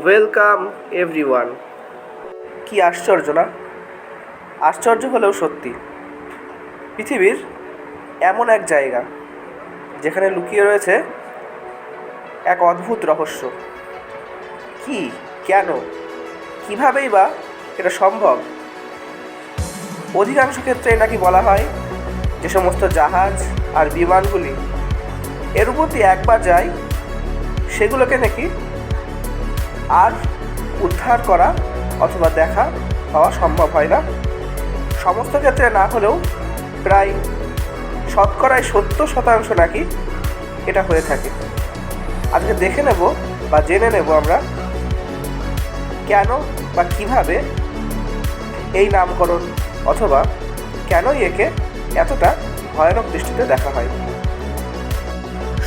Welcome everyone. কি আশ্চর্য না? আশ্চর্য হলেও সত্যি, পৃথিবীর এমন এক জায়গা যেখানে লুকিয়ে রয়েছে এক অদ্ভুত রহস্য। কি, কেন, কীভাবেই বা এটা সম্ভব? অধিকাংশ ক্ষেত্রে নাকি বলা হয় যে সমস্ত জাহাজ আর বিমানগুলি এর উপর দিয়ে একবার যায় সেগুলোকে নাকি আর উদ্ধার করা অথবা দেখা পাওয়া সম্ভব হয় না। সমস্ত ক্ষেত্রে না হলেও প্রায় 70% নাকি এটা হয়ে থাকে। আজকে দেখে নেব বা জেনে নেব আমরা কেন বা কিভাবে এই নামকরণ অথবা কেনই একে এতটা ভয়ানক দৃষ্টিতে দেখা হয়।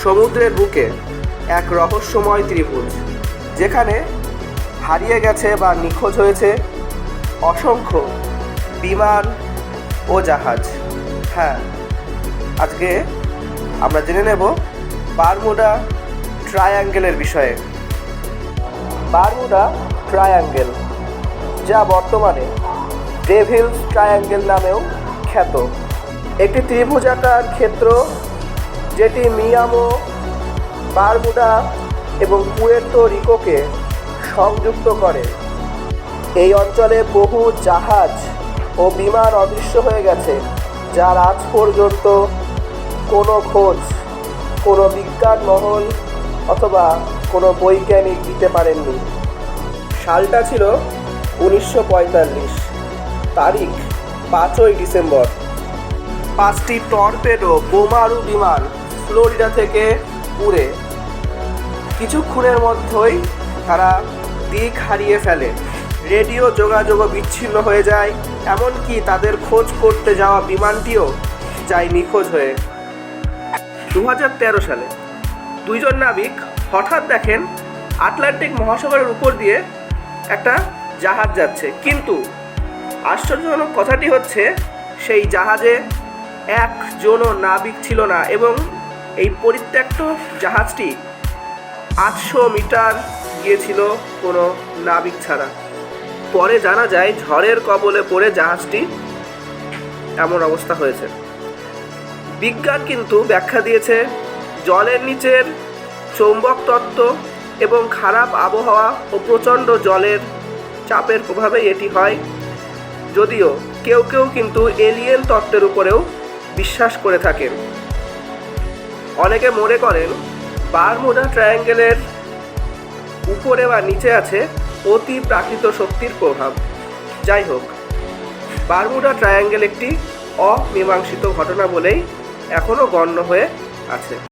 সমুদ্রের বুকে এক রহস্যময় ত্রিভুজ, যেখানে হারিয়ে গেছে বা নিখোঁজ হয়েছে অসংখ্য বিমান ও জাহাজ। হ্যাঁ, আজকে আমরা জেনে নেব বারমুডা ট্রায়াঙ্গেলের বিষয়ে। বারমুডা ট্রায়াঙ্গেল, যা বর্তমানে ডেভিলস ট্রায়াঙ্গেল নামেও খ্যাত, একটি ত্রিভুজাকার ক্ষেত্র যেটি মিয়ামি, বারমুডা এবং পুয়ের্তো রিকোকে সংযুক্ত করে। এই অঞ্চলে বহু জাহাজ ও বিমান অদৃশ্য হয়ে গেছে, যার আজ পর্যন্ত কোনো খোঁজ কোনো বিজ্ঞান মহল অথবা কোনো বৈজ্ঞানিক দিতে পারেননি। সালটা ছিল 1945, তারিখ 5ই ডিসেম্বর। 5টি টর্পেডো বোমারু বিমান ফ্লোরিডা থেকে উড়ে কিছুক্ষণের মধ্যেই তারা দিক হারিয়ে ফেলে। রেডিও যোগাযোগও বিচ্ছিন্ন হয়ে যায়, এমনকি তাদের খোঁজ করতে যাওয়া বিমানটিও যায় নিখোঁজ হয়ে। 2013 সালে দুইজন নাবিক হঠাৎ দেখেন আটলান্টিক মহাসাগরের উপর দিয়ে একটা জাহাজ যাচ্ছে, কিন্তু আশ্চর্যজনক কথাটি হচ্ছে সেই জাহাজে একজনও নাবিক ছিল না এবং এই পরিত্যক্ত জাহাজটি 800 মিটার গিয়েছিল কোনো নাবিক ছাড়া। পরে জানা যায় ঝড়ের কবলে পড়ে জাহাজটি এমন অবস্থা হয়েছে। বিজ্ঞান কিন্তু ব্যাখ্যা দিয়েছে জলের নিচের চৌম্বক তত্ত্ব এবং খারাপ আবহাওয়া ও প্রচণ্ড জলের চাপের প্রভাবে এটি হয়, যদিও কেউ কেউ কিন্তু এলিয়েন তত্ত্বের উপরেও বিশ্বাস করে থাকেন। অনেকে মনে করেন বারমুডা ট্রায়াঙ্গেলের উপরে বা নিচে আছে অতি প্রাকৃত শক্তির প্রভাব। যাই হোক, বারমুডা ট্রায়াঙ্গেল একটি অমীমাংসিত ঘটনা বলেই এখনও গণ্য হয়ে আছে।